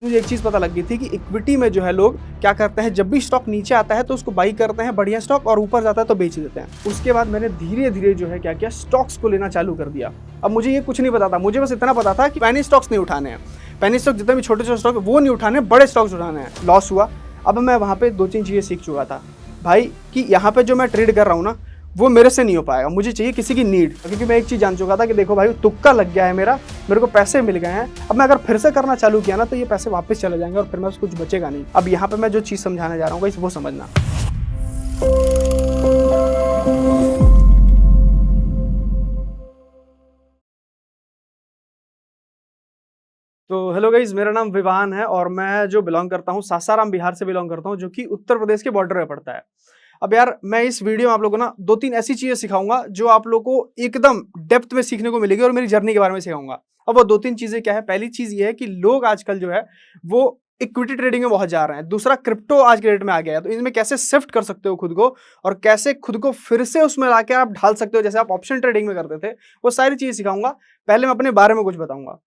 मुझे एक चीज़ पता लग गई थी कि इक्विटी में जो है लोग क्या करते हैं, जब भी स्टॉक नीचे आता है तो उसको बाई करते हैं बढ़िया स्टॉक, और ऊपर जाता है तो बेच देते हैं। उसके बाद मैंने धीरे धीरे जो है क्या किया, स्टॉक्स को लेना चालू कर दिया। अब मुझे ये कुछ नहीं पता था, मुझे बस इतना पता था कि पैनी स्टॉक्स नहीं उठाने हैं, पैनी स्टॉक जितने भी छोटे छोटे स्टॉक वो नहीं उठाने, बड़े स्टॉक्स उठाने हैं। लॉस हुआ। अब मैं वहाँ पे 2-3 चीज़ें सीख चुका था भाई, कि यहाँ पे जो मैं ट्रेड कर रहा हूँ ना, वो मेरे से नहीं हो पाएगा, मुझे चाहिए किसी की नीड। क्योंकि मैं एक चीज़ जान चुका था कि देखो भाई, तुक्का लग गया है मेरा, मेरे को पैसे मिल गए हैं। अब मैं अगर फिर से करना चालू किया ना, तो ये पैसे वापस चले जाएंगे और फिर मैं कुछ बचेगा नहीं। अब यहाँ पे मैं जो चीज़ समझाने जा रहा हूँ वो समझना। तो हेलो गाइज, मेरा नाम विवान है और मैं जो बिलोंग करता हूँ सासाराम बिहार से बिलोंग करता हूँ, जो कि उत्तर प्रदेश के बॉर्डर में पड़ता है। अब यार, मैं इस वीडियो में आप लोगों को ना 2-3 ऐसी चीजें सिखाऊंगा जो आप लोगों को एकदम डेप्थ में सीखने को मिलेगी, और मेरी जर्नी के बारे में सिखाऊंगा। अब वो 2-3 चीजें क्या है? पहली चीज ये है कि लोग आजकल जो है वो इक्विटी ट्रेडिंग में बहुत जा रहे हैं। दूसरा, क्रिप्टो आज के डेट में आ गया है, तो इनमें कैसे शिफ्ट कर सकते हो खुद को, और कैसे खुद को फिर से उसमें लाके आप ढाल सकते हो, जैसे आप ऑप्शन ट्रेडिंग में करते थे। वो सारी चीजें सिखाऊंगा। पहले मैं अपने बारे में कुछ बताऊंगा।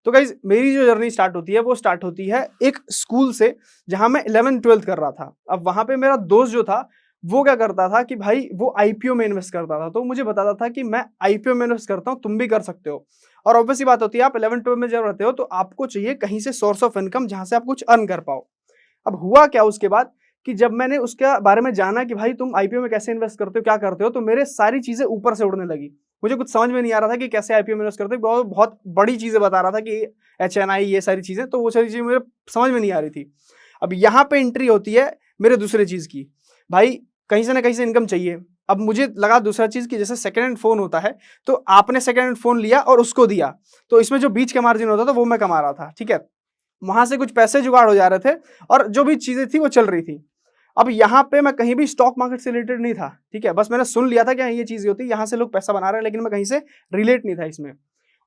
तो गाइज, मेरी जो जर्नी स्टार्ट होती है वो स्टार्ट होती है एक स्कूल से, जहां मैं 11th-12th कर रहा था। अब वहां पे मेरा दोस्त जो था वो क्या करता था कि भाई वो आईपीओ में इन्वेस्ट करता था, तो मुझे बताता था कि मैं आईपीओ में इन्वेस्ट करता हूं, तुम भी कर सकते हो। और ऑब्वियसली बात होती है, आप 11th-12th में जब रहते हो तो आपको चाहिए कहीं से सोर्स ऑफ इनकम जहां से आप कुछ अर्न कर पाओ। अब हुआ क्या उसके बाद, कि जब मैंने उसके बारे में जाना कि भाई तुम आईपीओ में कैसे इन्वेस्ट करते हो, क्या करते हो, तो मेरे सारी चीजें ऊपर से उड़ने लगी। मुझे कुछ समझ में नहीं आ रहा था कि कैसे आईपीओ में इन्वेस्ट करते हो। बहुत बहुत बड़ी चीजें बता रहा था कि एचएनआई, ये सारी चीजें, तो वो सारी चीजें मुझे समझ में नहीं आ रही थी। अब यहाँ पे एंट्री होती है मेरे दूसरे चीज की। भाई, कहीं से ना कहीं से इनकम चाहिए। अब मुझे लगा दूसरा चीज कि जैसे सेकंड हैंड फोन होता है, तो आपने सेकंड हैंड फोन लिया और उसको दिया, तो इसमें जो बीच का मार्जिन होता था वो मैं कमा रहा था। ठीक है, वहां से कुछ पैसे जुगाड़ हो जा रहे थे, और जो भी चीजें थी वो चल रही थी। अब यहाँ पे मैं कहीं भी स्टॉक मार्केट से रिलेटेड नहीं था। ठीक है, बस मैंने सुन लिया था कि ये चीज होती है, यहाँ से लोग पैसा बना रहे हैं, लेकिन मैं कहीं से रिलेट नहीं था इसमें।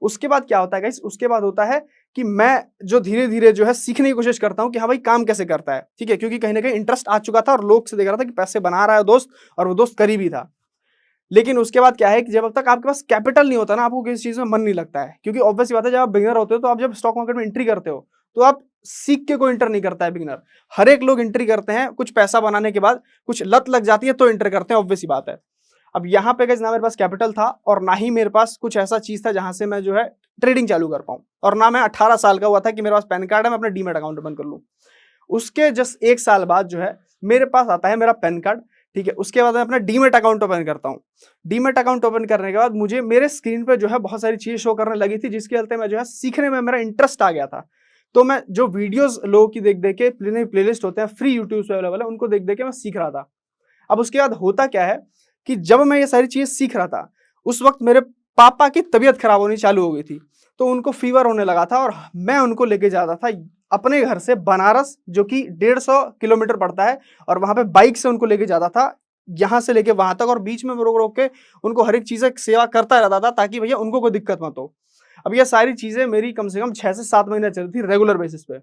उसके बाद क्या होता है गाइस? उसके बाद होता है कि मैं जो धीरे धीरे जो है सीखने की कोशिश करता हूँ कि हाँ भाई, काम कैसे करता है। ठीक है, क्योंकि कहीं ना कहीं इंटरेस्ट आ चुका था और लोग से देख रहा था कि पैसे बना रहा है दोस्त, और वो दोस्त करीबी था। लेकिन उसके बाद क्या है कि जब तक आपके पास कैपिटल नहीं होता ना, आपको किसी चीज में मन नहीं लगता है। क्योंकि ऑब्वियस बात है, जब आप बिगिनर होते हो तो आप जब स्टॉक मार्केट में एंट्री करते हो, तो आप सीख के कोई इंटर नहीं करता है बिगिनर। हर एक लोग एंट्री करते हैं कुछ पैसा बनाने के बाद, कुछ लत लग जाती है तो एंटर करते हैं, ऑब्वियस बात है। अब यहाँ पे गाइस, ना मेरे पास कैपिटल था और ना ही मेरे पास कुछ ऐसा चीज था जहां से मैं जो है ट्रेडिंग चालू कर पाऊं, और ना मैं 18 साल का हुआ था कि मेरे पास पैन कार्ड है, मैं अपना डीमैट अकाउंट ओपन कर लूं। उसके जस्ट 1 साल बाद जो है मेरे पास आता है मेरा पैन कार्ड। ठीक है, उसके बाद मैं अपना डीमैट अकाउंट ओपन करता हूँ। डीमैट अकाउंट ओपन करने के बाद मुझे मेरे स्क्रीन पे जो है बहुत सारी चीजें शो करने लगी थी, जिसके चलते मैं जो है सीखने में मेरा इंटरेस्ट आ गया था। तो मैं जो वीडियोस लोगों की देख देख के, प्लेलिस्ट होते हैं फ्री यूट्यूब पे अवेलेबल है, उनको देख देख के मैं सीख रहा था। अब उसके बाद होता क्या है कि जब मैं ये सारी चीजें सीख रहा था, उस वक्त मेरे पापा की तबीयत खराब होनी चालू हो गई थी। तो उनको फीवर होने लगा था, और मैं उनको लेके जाता था अपने घर से बनारस, जो कि 150 किलोमीटर पड़ता है, और वहां पे बाइक से उनको लेके जाता था, यहाँ से लेके वहां तक, और बीच में रोक रोक के उनको हर एक चीज सेवा करता रहता था, ताकि भैया उनको कोई दिक्कत मत हो। अब ये सारी चीजें मेरी कम से कम 6 से 7 महीने चल रही थी रेगुलर बेसिस पे।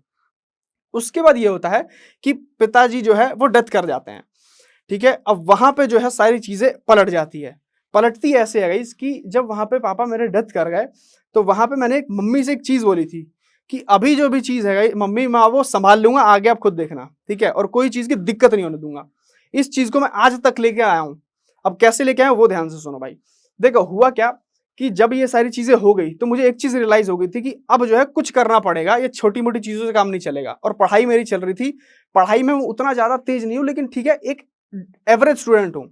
उसके बाद ये होता है कि पिताजी जो है वो डेथ कर जाते हैं। ठीक है, अब वहां पे जो है सारी चीजें पलट जाती है। पलटती ऐसे है गाइस कि जब वहां पे पापा मेरे डेथ कर गए, तो वहां पे मैंने एक मम्मी से एक चीज बोली थी कि अभी जो भी चीज है गाइस, मम्मी मैं वो संभाल लूंगा, आगे आप खुद देखना। ठीक है, और कोई चीज की दिक्कत नहीं होने दूंगा। इस चीज को मैं आज तक लेके आया हूं। अब कैसे लेके आया वो ध्यान से सुनो भाई। देखो हुआ क्या कि जब ये सारी चीजें हो गई, तो मुझे एक चीज रियलाइज हो गई थी कि अब जो है कुछ करना पड़ेगा, ये छोटी मोटी चीजों से काम नहीं चलेगा। और पढ़ाई मेरी चल रही थी। पढ़ाई में मैं उतना ज्यादा तेज नहीं हूं, लेकिन ठीक है, एक एवरेज स्टूडेंट हूं।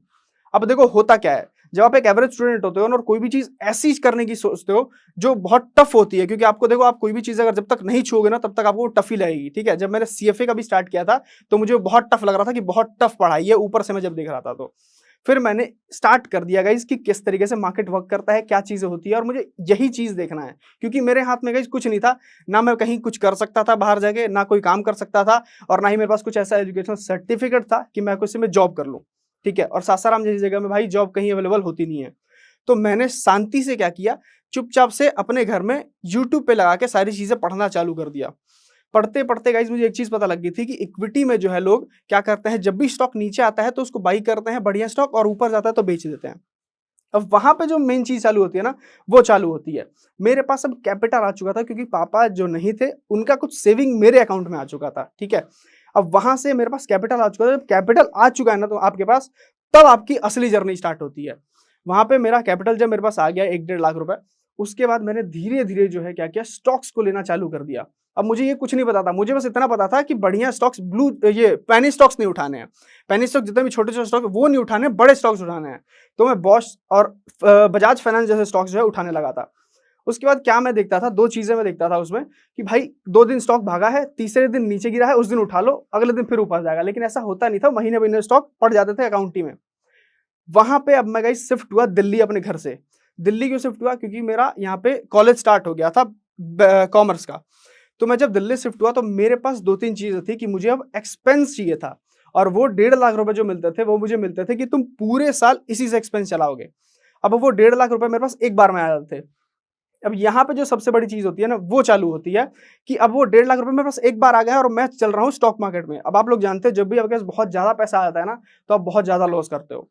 अब देखो होता क्या है, जब आप एक एवरेज स्टूडेंट होते हो और कोई भी चीज ऐसी करने की सोचते हो जो बहुत टफ होती है, क्योंकि आपको देखो, आप कोई भी चीज अगर जब तक नहीं छूओगे ना, तब तक आपको टफ ही लगेगी। ठीक है, जब मैंने सीएफए का भी स्टार्ट किया था, तो मुझे बहुत टफ लग रहा था कि बहुत टफ पढ़ाई है, ऊपर से मैं जब देख रहा था, तो फिर मैंने स्टार्ट कर दिया गाइस कि किस तरीके से मार्केट वर्क करता है, क्या चीजें होती है, और मुझे यही चीज देखना है। क्योंकि मेरे हाथ में गाइस कुछ नहीं था, ना मैं कहीं कुछ कर सकता था बाहर जाके, ना कोई काम कर सकता था, और ना ही मेरे पास कुछ ऐसा एजुकेशनल सर्टिफिकेट था कि मैं किसी में जॉब कर लूं। ठीक है, और सासाराम जैसी जगह में भाई जॉब कहीं अवेलेबल होती नहीं है। तो मैंने शांति से क्या किया, चुपचाप से अपने घर में यूट्यूब पे लगा के सारी चीजें पढ़ना चालू कर दिया। पढ़ते पढ़ते गाइस, मुझे एक चीज पता लग गई थी कि इक्विटी में जो है लोग क्या करते हैं, जब भी स्टॉक नीचे आता है तो उसको बाई करते हैं बढ़िया स्टॉक, और ऊपर जाता है तो बेच देते हैं। अब वहाँ पे जो मेन चीज़ चालू होती है ना, वो चालू होती है। मेरे पास अब कैपिटल आ चुका था क्योंकि पापा जो नहीं थे, उनका कुछ सेविंग मेरे अकाउंट में आ चुका था, ठीक है? अब वहाँ से मेरे पास कैपिटल आ चुका था, जब कैपिटल आ चुका है ना तो आपके पास, तब आपकी असली जर्नी स्टार्ट होती है। वहाँ पे मेरा कैपिटल जब मेरे पास आ गया 1 डेढ़ लाख रुपए, उसके बाद मैंने धीरे-धीरे जो है क्या किया, स्टॉक्स को लेना चालू कर दिया। अब मुझे ये कुछ नहीं पता था, मुझे बस इतना पता था कि बढ़िया स्टॉक्स ये पेनी स्टॉक्स नहीं उठाने हैं। पेनी स्टॉक जितने भी छोटे-छोटे स्टॉक है वो नहीं उठाने हैं, बड़े स्टॉक्स उठाने हैं। तो मैं बॉश और बजाज फाइनेंस जैसे स्टॉक्स जो है उठाने लगा था। उसके बाद क्या मैं देखता था, 2 चीज़ें मैं देखता था उसमें कि भाई 2 दिन स्टॉक भागा है, तीसरे दिन नीचे गिरा है, उस दिन उठा लो, अगले दिन फिर ऊपर जाएगा। लेकिन ऐसा होता नहीं था, महीने-महीने स्टॉक पड़ जाते थे अकाउंट ही में। वहाँ पे अब मैं गाइस शिफ्ट हुआ दिल्ली अपने घर से। दिल्ली क्यों शिफ्ट हुआ? क्योंकि मेरा यहाँ पे कॉलेज स्टार्ट हो गया था कॉमर्स का। तो मैं जब दिल्ली शिफ्ट हुआ तो मेरे पास 2-3 चीज़ें थी कि मुझे अब एक्सपेंस चाहिए था और वो 1.5 लाख रुपए जो मिलते थे, वो मुझे मिलते थे कि तुम पूरे साल इसी से एक्सपेंस चलाओगे। अब वो 1.5 लाख रुपए मेरे पास एक बार में आ जाते थे। अब यहाँ पे जो सबसे बड़ी चीज़ होती है ना, वो चालू होती है कि अब वो 1.5 लाख रुपए मेरे पास एक बार आ गए हैं और मैं चल रहा हूँ स्टॉक मार्केट में। अब आप लोग जानते हैं जब भी आपके पास बहुत ज़्यादा पैसा आ जाता है ना, तो आप बहुत ज़्यादा लॉस करते हो।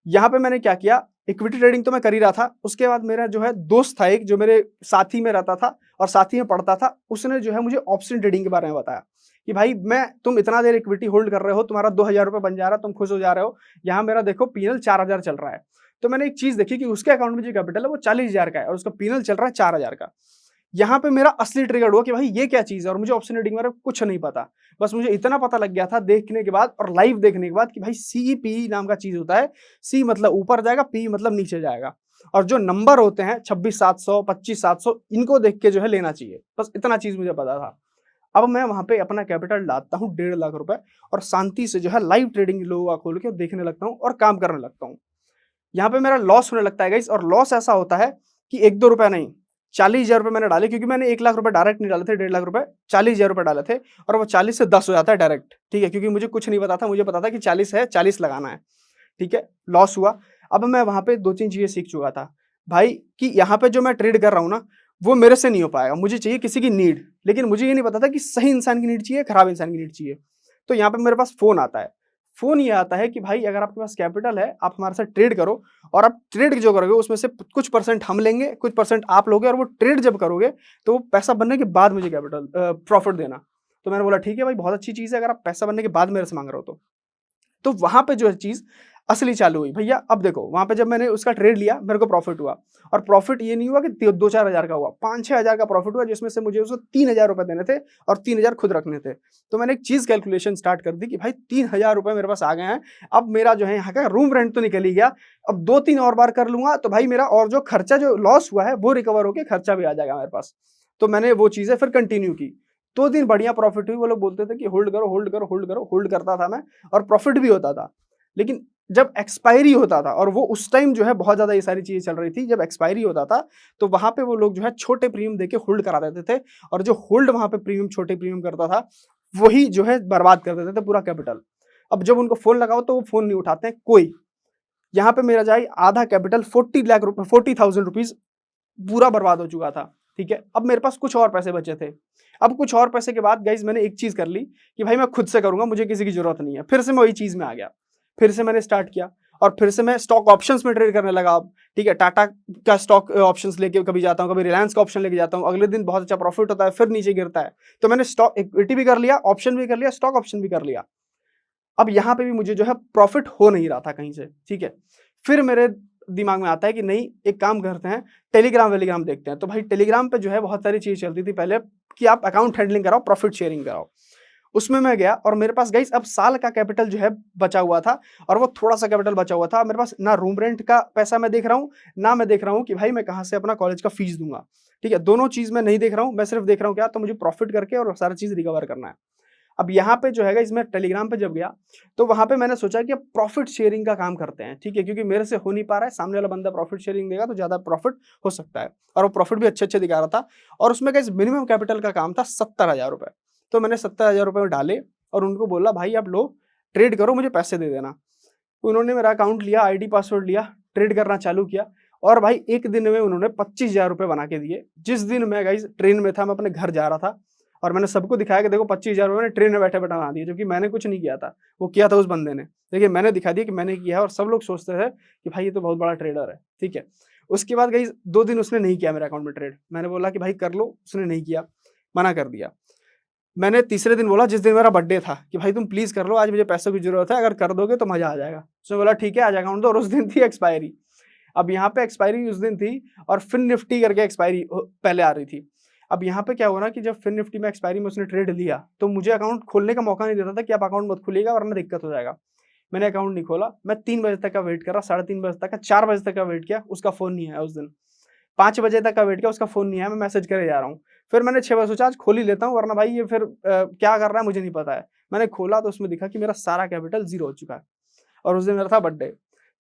यहाँ पे मैंने क्या किया, इक्विटी ट्रेडिंग तो मैं कर ही रहा था, उसके बाद मेरा जो है दोस्त था एक जो मेरे साथ ही में रहता था और साथ ही में पढ़ता था, उसने जो है मुझे ऑप्शन ट्रेडिंग के बारे में बताया कि भाई तुम इतना देर इक्विटी होल्ड कर रहे हो, तुम्हारा 2,000 रुपए बन जा रहा है, तुम खुश हो जा रहे हो, यहाँ मेरा देखो पीएनएल 4,000 चल रहा है। तो मैंने एक चीज़ देखी कि उसके अकाउंट में जो कैपिटल है वो 40,000 का है और उसका पीएनएल चल रहा है 4,000 का। यहाँ पे मेरा असली ट्रिगर हुआ कि भाई ये क्या चीज़ है और मुझे ऑप्शन ट्रेडिंग के बारे में कुछ नहीं पता। बस मुझे इतना पता लग गया था देखने के बाद और लाइव देखने के बाद कि भाई सीईपी नाम का चीज़ होता है। सी मतलब ऊपर जाएगा, पी मतलब नीचे जाएगा और जो नंबर होते हैं 26,700, 25,700 इनको देख के जो है लेना चाहिए। बस इतना चीज़ मुझे पता था। अब मैं वहाँ पे अपना कैपिटल डालता हूँ 1.5 लाख रुपए और शांति से जो है लाइव ट्रेडिंग लोगों का खोल के देखने लगता हूँ और काम करने लगता हूँ। यहाँ पे मेरा लॉस होने लगता है गाइस और लॉस ऐसा होता है कि 1-2 रुपए नहीं, 40,000 रुपए मैंने डाले क्योंकि मैंने 1 लाख रुपए डायरेक्ट नहीं डाले थे, 1.5 लाख रुपए, 40,000 रुपए डाले थे और वो 40 से 10 हो जाता है डायरेक्ट, ठीक है? क्योंकि मुझे कुछ नहीं पता था, मुझे पता था कि 40 है, 40 लगाना है, ठीक है? लॉस हुआ। अब मैं वहाँ पे 2-3 चीज़ें सीख चुका था, भाई कि यहाँ पे जो मैं ट्रेड कर रहा हूँ ना, वो मेरे से नहीं हो पाएगा, मुझे चाहिए किसी की नीड, लेकिन मुझे ये नहीं पता था कि सही इंसान की नीड चाहिए, खराब इंसान की नीड चाहिए। तो यहाँ पे मेरे पास फ़ोन आता है। फ़ोन ये आता है कि भाई अगर आपके पास कैपिटल है, आप हमारे साथ ट्रेड करो और आप ट्रेड जो करोगे उसमें से कुछ परसेंट हम लेंगे, कुछ परसेंट आप लोगे और वो ट्रेड जब करोगे, तो वो पैसा बनने के बाद मुझे प्रॉफ़िट देना। तो मैंने बोला ठीक है भाई बहुत अच्छी चीज़ है अगर आप पैसा बनने के बाद मेरे से माँग रहे हो तो। तो वहाँ पे जो है चीज़ असली चालू हुई। भैया अब देखो वहाँ पे जब मैंने उसका ट्रेड लिया मेरे को प्रॉफ़िट हुआ और प्रॉफ़िट ये नहीं हुआ कि 2-4 हज़ार का हुआ, 5-6 हज़ार का प्रॉफ़िट हुआ जिसमें से मुझे उसको 3,000 रुपए देने थे और 3,000 खुद रखने थे। तो मैंने एक चीज़ कैलकुलेशन स्टार्ट कर दी कि भाई 3,000 रुपए मेरे पास आ गए हैं, अब मेरा जो है यहाँ का रूम रेंट तो निकल ही गया, अब 2-3 और बार कर लूँगा तो भाई मेरा और जो खर्चा जो लॉस हुआ है वो रिकवर होके खर्चा भी आ जाएगा मेरे पास। तो मैंने वो चीज़ें फिर कंटिन्यू की। 2 दिन बढ़िया प्रॉफ़िट हुई, वो लोग बोलते थे कि होल्ड करो, होल्ड करो, होल्ड करो, होल्ड करता था मैं और प्रॉफ़िट भी होता था। लेकिन जब एक्सपायरी होता था और वो उस टाइम जो है बहुत ज़्यादा ये सारी चीज़ें चल रही थी, जब एक्सपायरी होता था, तो वहाँ पे वो लोग जो है छोटे प्रीमियम देके होल्ड करा देते थे और जो होल्ड वहाँ पे छोटे प्रीमियम करता था, वही जो है बर्बाद कर देते थे पूरा कैपिटल। अब जब उनको फ़ोन लगाओ तो वो फ़ोन नहीं उठाते हैं कोई। यहाँ पे मेरा जाए आधा कैपिटल 40 लाख रुपए 40,000 रुपीज़ पूरा बर्बाद हो चुका था, ठीक है? अब मेरे पास कुछ और पैसे बचे थे। अब कुछ और पैसे के बाद गाइज़ मैंने एक चीज़ कर ली कि भाई मैं खुद से करूँगा, मुझे किसी की ज़रूरत नहीं है। फिर से मैं वही चीज़ में आ गया। फिर से मैंने स्टार्ट किया और फिर से मैं स्टॉक ऑप्शंस में ट्रेड करने लगा अब, ठीक है? टाटा का स्टॉक ऑप्शंस लेके कभी जाता हूँ, कभी रिलायंस का ऑप्शन लेके जाता हूँ। अगले दिन बहुत अच्छा प्रॉफिट होता है, फिर नीचे गिरता है। तो मैंने स्टॉक इक्विटी भी कर लिया, ऑप्शन भी कर लिया, स्टॉक ऑप्शन भी कर लिया। अब यहाँ पे भी मुझे जो है प्रॉफिट हो नहीं रहा था कहीं से, ठीक है? फिर मेरे दिमाग में आता है कि नहीं एक काम करते हैं, टेलीग्राम देखते हैं। तो भाई टेलीग्राम पे जो है बहुत सारी चीज़ चलती थी पहले कि आप अकाउंट हैंडलिंग कराओ, प्रॉफिट शेयरिंग कराओ। उसमें मैं गया और मेरे पास गाइस अब साल का कैपिटल जो है बचा हुआ था और वो थोड़ा-सा कैपिटल बचा हुआ था। मेरे पास ना रूम रेंट का पैसा मैं देख रहा हूँ, ना मैं देख रहा हूँ कि भाई मैं कहाँ से अपना कॉलेज का फीस दूँगा, ठीक है? दोनों चीज़ मैं नहीं देख रहा हूँ, मैं सिर्फ देख रहा हूँ क्या तो मुझे प्रॉफिट करके और सारी चीज़ रिकवर करना है। अब यहाँ पे जो है गाइस मैं टेलीग्राम पे जब गया, तो वहाँ पे मैंने सोचा कि अब प्रॉफिट शेयरिंग का काम करते हैं, ठीक है? क्योंकि मेरे से हो नहीं पा रहा है, सामने वाला बंदा प्रॉफिट शेयरिंग देगा तो ज़्यादा प्रॉफिट हो सकता है और वो प्रॉफिट भी अच्छे-अच्छे दिखा रहा था और उसमें गाइस मिनिमम कैपिटल का काम था 70,000 रुपए। तो मैंने 70,000 रुपए डाले और उनको बोला भाई आप लो, ट्रेड करो मुझे पैसे दे देना। उन्होंने मेरा अकाउंट लिया, आईडी पासवर्ड लिया, ट्रेड करना चालू किया और भाई 1 दिन में उन्होंने 25,000 रुपए बना के दिए। जिस दिन मैं गाइस ट्रेन में था, मैं अपने घर जा रहा था और मैंने सबको दिखाया कि देखो 25,000 रुपये मैंने ट्रेन में बैठे-बैठे बना दिए, जबकि मैंने कुछ नहीं किया था, वो किया था उस बंदे ने। देखिए मैंने दिखा दिया कि मैंने किया है और सब लोग सोचते थे कि भाई ये तो बहुत बड़ा ट्रेडर है, ठीक है। उसके बाद गाइस 2 दिन उसने नहीं किया मेरे अकाउंट में ट्रेड। मैंने बोला कि भाई कर लो, उसने नहीं किया, मना कर दिया। मैंने तीसरे दिन बोला जिस दिन मेरा बर्थडे था कि भाई तुम प्लीज़ कर लो, आज मुझे पैसों की ज़रूरत है, अगर कर दोगे तो मज़ा आ जाएगा। उसने बोला ठीक है, आज अकाउंट दो और उस दिन थी एक्सपायरी। अब यहाँ पे एक्सपायरी उस दिन थी और फिन निफ्टी करके एक्सपायरी पहले आ रही थी। अब यहाँ पे क्या हुआ ना कि जब फिन निफ्टी में एक्सपायरी में उसने ट्रेड लिया, तो मुझे अकाउंट खोलने का मौका नहीं देता था कि आप अकाउंट मत खोलिएगा वरना दिक्कत हो जाएगा। मैंने अकाउंट नहीं खोला, मैं 3 बजे तक का वेट कर रहा, साढ़े 3 बजे तक का, 4 बजे तक का वेट किया, उसका फ़ोन नहीं आया उस दिन। 5 बजे तक का वेट किया, उसका फ़ोन नहीं आया, मैं मैसेज करे जा रहा हूँ। फिर मैंने 6 बजे सोचा आज खोल ही लेता हूँ वरना भाई ये फिर क्या कर रहा है मुझे नहीं पता है। मैंने खोला तो उसमें दिखा कि मेरा सारा कैपिटल ज़ीरो हो चुका है और उस दिन मेरा था बर्थडे।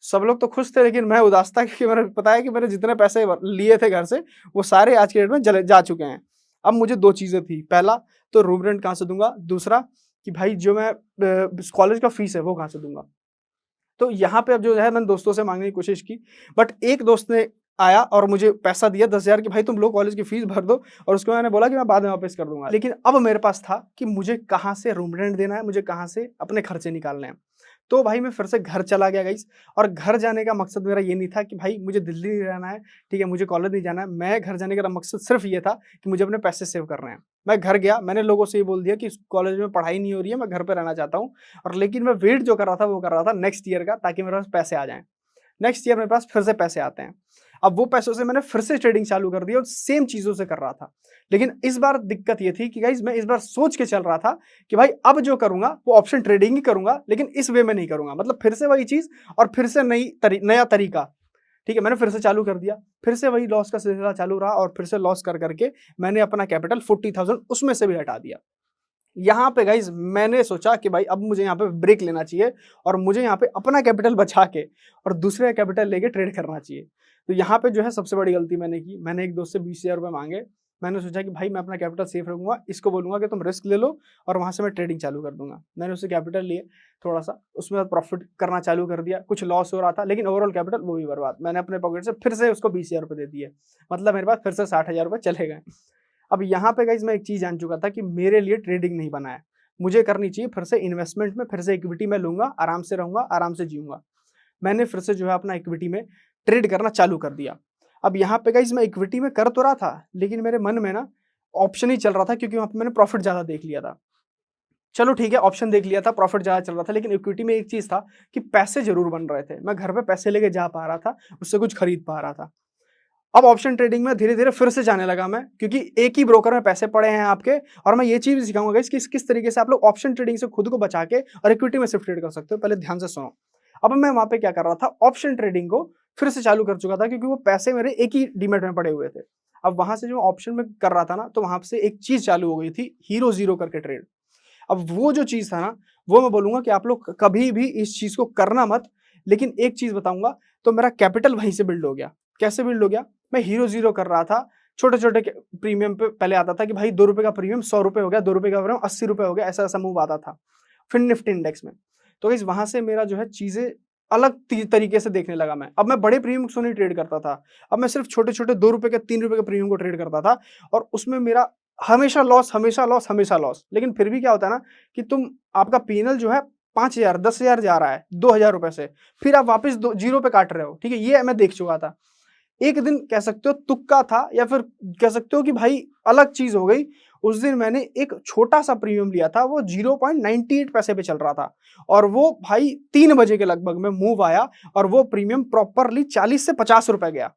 सब लोग तो खुश थे लेकिन मैं उदास था क्योंकि मैंने पता है कि मैंने जितने पैसे लिए थे घर से वो सारे आज के डेट में चले जा चुके हैं। अब मुझे 2 चीज़ें थी, पहला तो रूम रेंट कहाँ से दूँगा? दूसरा कि भाई जो मैं कॉलेज का फीस है वो कहाँ से दूँगा? तो यहाँ पे अब जो है मैंने दोस्तों से माँगने की कोशिश की, बट एक दोस्त ने आया और मुझे पैसा दिया 10,000 कि भाई तुम लो कॉलेज की फीस भर दो और उसको मैंने बोला कि मैं बाद में वापस कर दूँगा। लेकिन अब मेरे पास था कि मुझे कहाँ से रूम रेंट देना है, मुझे कहाँ से अपने खर्चे निकालने हैं। तो भाई मैं फिर से घर चला गया गाइस और घर जाने का मकसद मेरा ये नहीं था कि भाई मुझे दिल्ली नहीं रहना है, ठीक है, मुझे कॉलेज नहीं जाना है। मैं घर जाने का मकसद सिर्फ़ ये था कि मुझे अपने पैसे सेव करने हैं। मैं घर गया, मैंने लोगों से ये बोल दिया कि इस कॉलेज में पढ़ाई नहीं हो रही है, मैं घर पे रहना चाहता हूँ और लेकिन मैं वेट जो कर रहा था वो कर रहा था नेक्स्ट ईयर का ताकि मेरे पास पैसे आ जाएँ। नेक्स्ट ईयर मेरे पास फिर से पैसे आते हैं। अब वो पैसों से मैंने फिर से ट्रेडिंग चालू कर दी और सेम चीज़ों से कर रहा था। लेकिन इस बार दिक्कत ये थी कि गाइज़ मैं इस बार सोच के चल रहा था कि भाई अब जो करूँगा वो ऑप्शन ट्रेडिंग ही करूँगा लेकिन इस वे में नहीं करूँगा। मतलब फिर से वही चीज़ और फिर से नया तरीका। ठीक है, मैंने फिर से चालू कर दिया। फिर से वही लॉस का सिलसिला चालू रहा और फिर से लॉस कर के मैंने अपना कैपिटल 40,000 उसमें से भी हटा दिया। यहाँ पे गाइज़ मैंने सोचा कि भाई अब मुझे यहाँ पे ब्रेक लेना चाहिए और मुझे यहाँ पे अपना कैपिटल बचा के और दूसरे का कैपिटल लेके ट्रेड करना चाहिए। तो यहाँ पे जो है सबसे बड़ी गलती मैंने की, मैंने एक दोस्त से 20,000 रुपए माँगे। मैंने सोचा कि भाई मैं अपना कैपिटल सेफ रखूँगा, इसको बोलूँगा कि तुम रिस्क ले लो और वहाँ से मैं ट्रेडिंग चालू कर दूँगा। मैंने उससे कैपिटल लिए थोड़ा-सा, उसमें प्रॉफ़िट करना चालू कर दिया, कुछ लॉस हो रहा था लेकिन ओवरऑल कैपिटल वो भी बर्बाद। मैंने अपने पॉकेट से फिर से उसको 20,000 रुपए दे दिए। मतलब मेरे पास फिर से 60,000 रुपए चले गए। अब यहाँ पे गाइज़ मैं एक चीज़ जान चुका था कि मेरे लिए ट्रेडिंग नहीं बना है। मुझे करनी चाहिए फिर से इन्वेस्टमेंट में, फिर से इक्विटी में लूँगा, आराम से रहूँगा, आराम से जीऊँगा। मैंने फिर से जो है अपना इक्विटी में ट्रेड करना चालू कर दिया। अब यहाँ पे गाइज़ मैं इक्विटी में कर तो रहा था, लेकिन मेरे मन में ना ऑप्शन ही चल रहा था क्योंकि वहाँ पे मैंने प्रॉफ़िट ज़्यादा देख लिया था। चलो ठीक है, ऑप्शन देख लिया था, प्रॉफ़िट ज़्यादा चल रहा था, लेकिन इक्विटी में एक चीज़ था कि पैसे ज़रूर बन रहे थे। मैं घर पे पैसे लेके जा पा रहा था, उससे कुछ खरीद पा रहा था। अब ऑप्शन ट्रेडिंग में धीरे-धीरे फिर से जाने लगा मैं क्योंकि एक ही ब्रोकर में पैसे पड़े हैं आपके और मैं ये चीज़ भी सिखाऊँगा गाइस कि किस तरीके से आप लोग ऑप्शन ट्रेडिंग से खुद को बचा के और इक्विटी में शिफ्ट ट्रेड कर सकते हो। पहले ध्यान से सुनो। अब मैं वहाँ पे क्या कर रहा था, ऑप्शन ट्रेडिंग को फिर से चालू कर चुका था क्योंकि वो पैसे मेरे एक ही डीमैट में पड़े हुए थे। अब वहाँ से जो ऑप्शन में कर रहा था ना, तो वहाँ से एक चीज़ चालू हो गई थी, हीरो ज़ीरो करके ट्रेड। अब वो जो चीज़ था ना, वो मैं बोलूँगा कि आप लोग कभी भी इस चीज़ को करना मत, लेकिन एक चीज़ बताऊँगा, तो मेरा कैपिटल वहीं से बिल्ड हो गया। कैसे बिल्ड हो गया? मैं हीरो ज़ीरो कर रहा था, छोटे-छोटे के प्रीमियम पे पहले आता था कि भाई ₹2 का प्रीमियम ₹100 हो गया, ₹2 का प्रीमियम ₹80 हो गया, ऐसा-ऐसा मूव आता था, फिर निफ्टी इंडेक्स में। तो गाइस वहाँ से मेरा जो है चीज़ें अलग तरीके से देखने लगा मैं। अब मैं बड़े प्रीमियम से नहीं ट्रेड करता था, अब मैं सिर्फ़ छोटे-छोटे ₹2 के ₹3 के प्रीमियम को ट्रेड करता था और उसमें मेरा हमेशा लॉस, हमेशा लॉस, हमेशा लॉस। लेकिन फिर भी क्या होता है ना कि आपका पी&एल जो है 5,000, 10,000 जा रहा है ₹2,000 से, फिर आप वापस दो ज़ीरो पे काट रहे हो, ठीक है? ये मैं देख चुका था। एक दिन कह सकते हो तुक्का था या फिर कह सकते हो कि भाई अलग चीज़ हो गई। उस दिन मैंने एक छोटा-सा प्रीमियम लिया था, वो 0.98 पैसे पे चल रहा था और वो भाई 3 बजे के लगभग में मूव आया और वो प्रीमियम प्रॉपरली 40 से ₹50 गया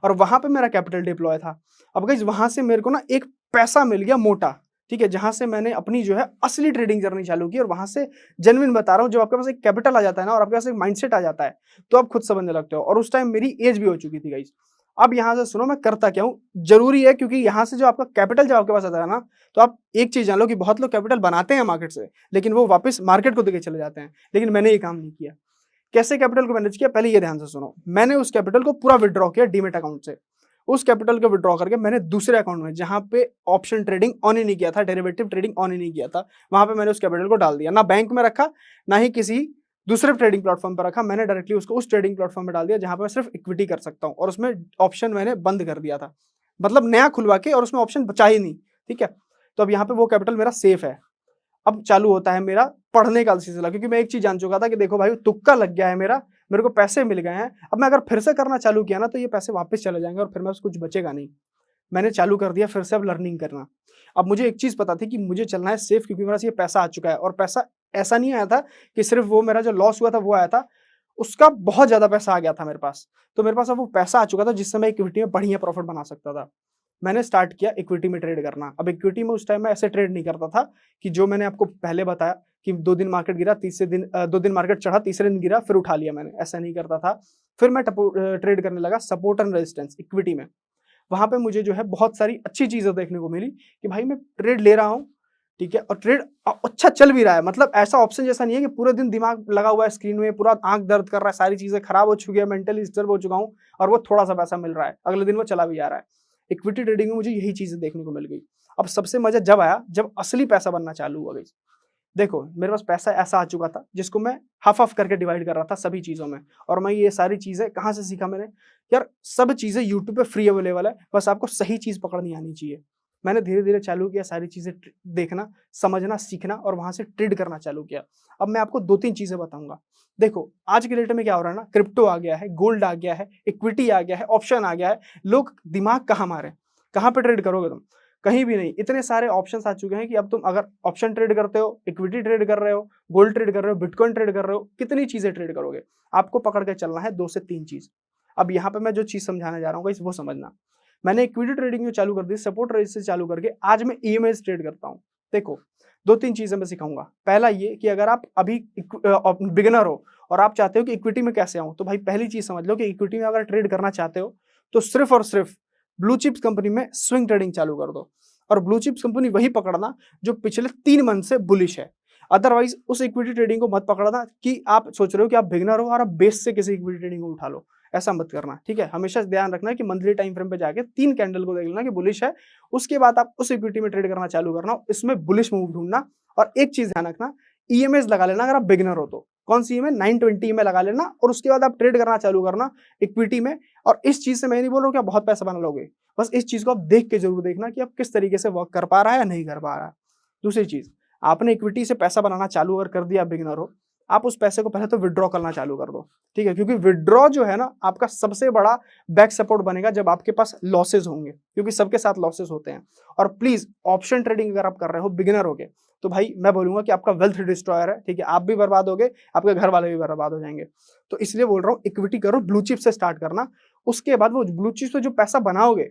और वहाँ पे मेरा कैपिटल डिप्लॉय था। अब गाइस वहाँ से मेरे को ना एक पैसा मिल गया मोटा, ठीक है? जहाँ से मैंने अपनी जो है असली ट्रेडिंग जर्नी चालू की और वहाँ से जेन्युइन बता रहा हूँ, जब आपके पास एक कैपिटल आ जाता है ना और आपके पास एक माइंडसेट आ जाता है, तो आप खुद समझने लगते हो और उस टाइम मेरी एज भी हो चुकी थी गाइस। अब यहाँ से सुनो मैं करता क्या हूँ, ज़रूरी है क्योंकि यहाँ से जो आपका कैपिटल जब आपके पास आता है ना, तो आप एक चीज़ जान लो कि बहुत लोग कैपिटल बनाते हैं मार्केट से, लेकिन वो वापस मार्केट को देके चले जाते हैं, लेकिन मैंने ये काम नहीं किया। कैसे कैपिटल को मैनेज किया, पहले ये ध्यान से सुनो। मैंने उस कैपिटल को पूरा विथड्रॉ किया डीमैट अकाउंट से। उस कैपिटल को विथड्रॉ करके मैंने दूसरे अकाउंट में, जहाँ पे ऑप्शन ट्रेडिंग ऑन ही नहीं किया था, डेरिवेटिव ट्रेडिंग ऑन ही नहीं किया था, वहाँ पे मैंने उस कैपिटल को डाल दिया। ना बैंक में रखा, ना ही किसी दूसरे ट्रेडिंग प्लेटफॉर्म पर रखा, मैंने डायरेक्टली उसको उस ट्रेडिंग प्लेटफॉर्म में डाल दिया जहाँ पे मैं सिर्फ इक्विटी कर सकता हूँ और उसमें ऑप्शन मैंने बंद कर दिया था। मतलब नया खुलवा के और उसमें ऑप्शन बचा ही नहीं, ठीक है? तो अब यहाँ पे वो कैपिटल मेरा सेफ है। अब चालू होता है मेरा पढ़ने का सिलसिला, क्योंकि मैं एक चीज़ जान चुका था कि देखो भाई तुक्का लग गया है मेरा, मेरे को पैसे मिल गए हैं। अब मैं अगर फिर से करना चालू किया ना तो ये पैसे वापस चले जाएँगे और फिर मेरे पास कुछ बचेगा नहीं। मैंने चालू कर दिया फिर से अब लर्निंग करना। अब मुझे एक चीज़ पता थी कि मुझे चलना है सेफ, क्योंकि मेरे पास ये पैसा आ चुका है और पैसा ऐसा नहीं आया था कि सिर्फ़ वो मेरा जो लॉस हुआ था वो आया था, उसका बहुत ज़्यादा पैसा आ गया था मेरे पास। तो मेरे पास अब वो पैसा आ चुका था जिससे मैं इक्विटी में बढ़िया प्रॉफ़िट बना सकता था। मैंने स्टार्ट किया इक्विटी में ट्रेड करना। अब इक्विटी में उस टाइम मैं ऐसे ट्रेड नहीं करता था कि जो मैंने आपको पहले बताया कि 2 दिन मार्केट गिरा, तीसरे दिन 2 दिन मार्केट चढ़ा, तीसरे दिन गिरा, फिर उठा लिया मैंने, ऐसा नहीं करता था। फिर मैं ट्रेड करने लगा सपोर्ट एंड रेजिस्टेंस इक्विटी में। वहाँ पे मुझे जो है बहुत सारी अच्छी चीज़ें देखने को मिली कि भाई मैं ट्रेड ले रहा हूँ, ठीक है? और ट्रेड अच्छा चल भी रहा है। मतलब ऐसा ऑप्शन जैसा नहीं है कि पूरे दिन दिमाग लगा हुआ है स्क्रीन में, पूरा आँख दर्द कर रहा है, सारी चीज़ें खराब हो चुकी है, मेंटली डिस्टर्ब हो चुका हूँ और वो थोड़ा-सा पैसा मिल रहा है, अगले दिन वो चला भी जा रहा है। इक्विटी ट्रेडिंग में मुझे यही चीज़ें देखने को मिल गई। अब सबसे मज़ा जब आया, जब असली पैसा बनना चालू हुआ गाइस। देखो, मेरे पास पैसा ऐसा आ चुका था जिसको मैं हाफ़-हाफ़ करके डिवाइड कर रहा था सभी चीज़ों में, और मैं ये सारी चीज़ें कहाँ से सीखा मैंने? यार सब चीज़ें यूट्यूब पे फ्री अवेलेबल है, बस आपको सही चीज़ पकड़नी आनी चाहिए। मैंने धीरे-धीरे चालू किया सारी चीज़ें देखना, समझना, सीखना और वहाँ से ट्रेड करना चालू किया। अब मैं आपको 2-3 चीज़ें बताऊँगा। देखो, आज के डेट में क्या हो रहा है ना, क्रिप्टो आ गया है, गोल्ड आ गया है, इक्विटी आ गया है, ऑप्शन आ गया है। लोग दिमाग कहाँ मारें? कहाँ पे ट्रेड करोगे तुम? कहीं भी नहीं। इतने सारे ऑप्शंस आ चुके हैं कि अब तुम अगर ऑप्शन ट्रेड करते हो, इक्विटी ट्रेड कर रहे हो, गोल्ड ट्रेड कर रहे हो, बिटकॉइन ट्रेड कर रहे हो, कितनी चीज़ें ट्रेड करोगे? आपको पकड़ के चलना है 2 से 3 चीज़। अब यहाँ पे मैं जो चीज़ समझाने जा रहा हूँ गाइस वो समझना। मैंने इक्विटी ट्रेडिंग जो चालू कर दी, सपोर्ट रेजिस्टेंस चालू करके आज मैं ईएमआईज़ ट्रेड करता हूँ। देखो, 2-3 चीज़ें मैं सिखाऊँगा। पहला ये कि अगर आप अभी बिगिनर हो और आप चाहते हो कि इक्विटी में कैसे आऊँ, तो भाई पहली चीज़ समझ लो कि इक्विटी में अगर ट्रेड करना चाहते हो, तो सिर्फ़ और सिर्फ़ ब्लू चिप्स कंपनी में स्विंग ट्रेडिंग चालू कर दो। और ब्लू चिप्स कंपनी वही पकड़ना जो पिछले 3 मंथ से बुलिश है। अदरवाइज़ उस इक्विटी ट्रेडिंग को मत पकड़ना कि आप सोच रहे हो कि आप बिगिनर हो और आप बेस से किसी इक्विटी ट्रेडिंग को उठा लो। ऐसा मत करना, ठीक है? हमेशा ध्यान रखना कि मंथली टाइम फ्रेम पे जाके 3 कैंडल को देख लेना कि बुलिश है, उसके बाद आप उस इक्विटी में ट्रेड करना चालू करना, इसमें बुलिश मूव ढूँढना। और एक चीज़ ध्यान रखना, ईएमएस लगा लेना अगर आप बिगिनर हो तो। कौन सी ईएमए? 920 ईएमए लगा लेना और उसके बाद आप ट्रेड करना चालू करना इक्विटी में। और इस चीज़ से मैं नहीं बोल रहा हूँ कि आप बहुत पैसा बना लोगे। बस इस चीज़ को आप देख के ज़रूर देखना कि आप किस तरीके से वर्क कर पा रहा है या नहीं कर पा रहा है। दूसरी चीज़, आपने इक्विटी से पैसा बनाना चालू अगर कर दिया, बिगिनर हो, आप उस पैसे को पहले तो विथड्रॉ करना चालू कर दो, ठीक है? क्योंकि विथड्रॉ जो है ना, आपका सबसे बड़ा बैक सपोर्ट बनेगा जब आपके पास लॉसेस होंगे, क्योंकि सबके साथ लॉसेस होते हैं। और प्लीज़ ऑप्शन ट्रेडिंग अगर आप कर रहे हो बिगिनर होके, तो भाई मैं बोलूँगा कि आपका वेल्थ डिस्ट्रॉयर है, ठीक है? आप भी बर्बाद होगे, आपके घर वाले भी बर्बाद हो जाएँगे। तो इसलिए बोल रहा हूँ इक्विटी करो, ब्लू चिप से स्टार्ट करना, उसके बाद वो ब्लू चिप से जो पैसा बनाओगे,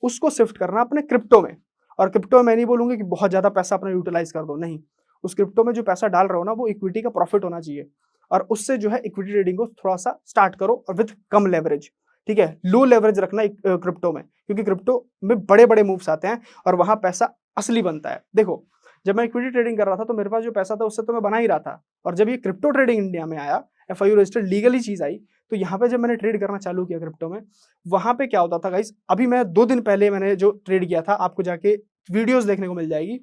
उसको शिफ्ट करना अपने क्रिप्टो में। और क्रिप्टो में मैं नहीं बोलूँगा कि बहुत ज़्यादा पैसा अपना यूटिलाइज़ कर दो, नहीं। उस क्रिप्टो में जो पैसा डाल रहे हो ना, वो इक्विटी का प्रॉफिट होना चाहिए। और उससे जो है इक्विटी ट्रेडिंग को थोड़ा-सा स्टार्ट करो और विथ कम लेवरेज, ठीक है? लो लेवरेज रखना क्रिप्टो में, क्योंकि क्रिप्टो में बड़े-बड़े मूव्स आते हैं और वहाँ पैसा असली बनता है। देखो, जब मैं इक्विटी ट्रेडिंग कर रहा था तो मेरे पास जो पैसा था उससे तो मैं बना ही रहा था, और जब ये क्रिप्टो ट्रेडिंग इंडिया में आया, एफआईयू रजिस्टर्ड लीगली चीज़ आई, तो यहाँ पे जब मैंने ट्रेड करना चालू किया क्रिप्टो में, वहाँ पे क्या होता था गाइस, अभी मैं 2 दिन पहले मैंने जो ट्रेड किया था, आपको जाके वीडियोज़ देखने को मिल जाएगी।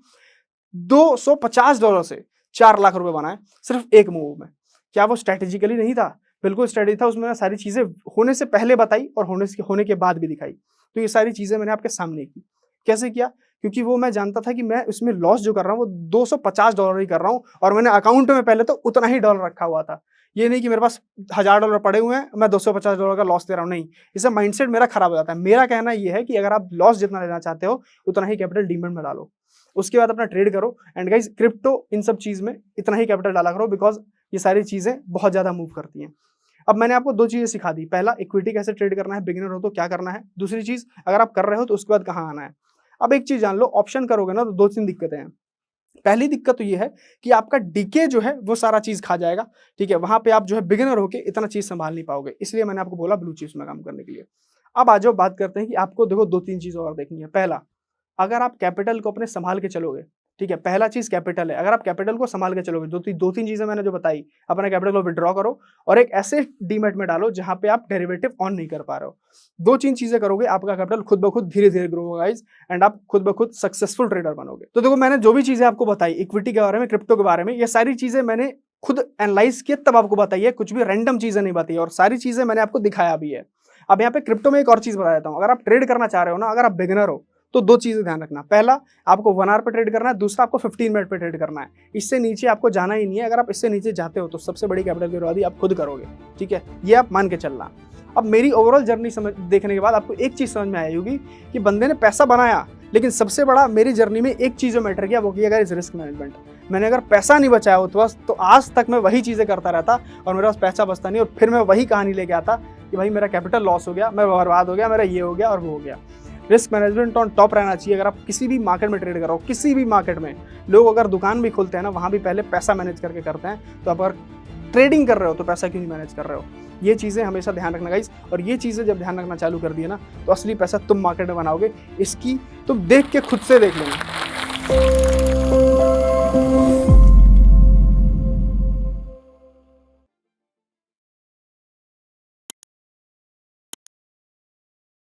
$250 से 4 लाख रुपए बनाए सिर्फ एक मूव में। क्या वो स्ट्रैटेजिकली नहीं था? बिल्कुल स्ट्रैटेजी था, उसमें मैंने सारी चीज़ें होने से पहले बताई और होने के बाद भी दिखाई। तो ये सारी चीज़ें मैंने आपके सामने की। कैसे किया? क्योंकि वो मैं जानता था कि मैं इसमें लॉस जो कर रहा हूँ वो $250 ही कर रहा हूँ, और मैंने अकाउंट में पहले तो उतना ही डॉलर रखा हुआ था। ये नहीं कि मेरे पास $1000 पड़े हुए हैं, मैं $250 का लॉस ले रहा हूँ, नहीं। इससे माइंडसेट मेरा खराब हो जाता है। मेरा कहना ये है कि अगर आप लॉस जितना लेना चाहते हो, उतना ही कैपिटल डीमैट में डालो। उसके बाद अपना ट्रेड करो। एंड गाइस, क्रिप्टो इन सब चीज़ में इतना ही कैपिटल डाला करो, बिकॉज़ ये सारी चीज़ें बहुत ज़्यादा मूव करती हैं। अब मैंने आपको 2 चीज़ें सिखा दी। पहला, इक्विटी कैसे ट्रेड करना है, बिगिनर हो तो क्या करना है। दूसरी चीज़, अगर आप कर रहे हो तो उसके बाद कहाँ आना है। अब एक चीज़ जान लो, ऑप्शन करोगे ना तो 2-3 दिक्कतें हैं। पहली दिक्कत तो ये है कि आपका डीके जो है वो सारा चीज़ खा जाएगा, ठीक है? वहाँ पे आप जो है बिगिनर होके इतना चीज़ सँभाल नहीं पाओगे। इसलिए मैंने आपको बोला ब्लू चिप्स में काम करने के लिए। अब आ जाओ, बात करते हैं कि आपको देखो 2-3 चीज़ और देखनी है। पहला, अगर आप कैपिटल को अपने सँभाल के चलोगे, ठीक है? पहला चीज़ कैपिटल है। अगर आप कैपिटल को सँभाल के चलोगे, 2-3 चीज़ें मैंने जो बताई, अपना कैपिटल को विथड्रॉ करो और एक ऐसे डीमैट में डालो जहाँ पे आप डेरिवेटिव ऑन नहीं कर पा रहे हो। 2-3 चीज़ें करोगे, आपका कैपिटल खुद ब खुद धीरे-धीरे ग्रो होगा गाइस, एंड आप खुद ब खुद सक्सेसफुल ट्रेडर बनोगे। तो देखो, मैंने जो भी चीज़ें आपको बताई इक्विटी के बारे में, क्रिप्टो के बारे में, ये सारी चीज़ें मैंने खुद एनालाइज़ किए तब आपको बताई है, कुछ भी रैंडम चीज़ें नहीं बताई, और सारी चीज़ें मैंने आपको दिखाया भी है। अब यहाँ पे क्रिप्टो में एक और चीज़ बता देता हूँ, अगर आप ट्रेड करना चाह रहे हो ना, अगर आप बिगिनर हो, तो 2 चीज़ें ध्यान रखना, पहला आपको 1 आवर पे ट्रेड करना है, दूसरा आपको 15 मिनट पे ट्रेड करना है। इससे नीचे आपको जाना ही नहीं है। अगर आप इससे नीचे जाते हो तो सबसे बड़ी कैपिटल की बर्बादी आप खुद करोगे, ठीक है? ये आप मान के चलना। अब मेरी ओवरऑल जर्नी देखने के बाद आपको एक चीज़ समझ में आई होगी कि बंदे ने पैसा बनाया, लेकिन सबसे बड़ा मेरी जर्नी में एक चीज़ जो मैटर किया वो किया गाइस रिस्क मैनेजमेंट। मैंने अगर पैसा नहीं बचाया हो तो आज तक मैं वही चीज़ें करता रहता और मेरे पास पैसा बचता नहीं, और फिर मैं वही कहानी लेके आता कि भाई मेरा कैपिटल लॉस हो गया, मैं बर्बाद हो गया, मेरा ये हो गया और वो हो गया। रिस्क मैनेजमेंट ऑन टॉप रहना चाहिए। अगर आप किसी भी मार्केट में ट्रेड करो, किसी भी मार्केट में, लोग अगर दुकान भी खोलते हैं ना, वहाँ भी पहले पैसा मैनेज करके करते हैं। तो आप अगर ट्रेडिंग कर रहे हो तो पैसा क्यों नहीं मैनेज कर रहे हो? ये चीज़ें हमेशा ध्यान रखना गाइस, और ये चीज़ें जब ध्यान रखना चालू कर दिए ना, तो असली पैसा तुम मार्केट में बनाओगे। इसकी तुम देख के खुद से देख लेना।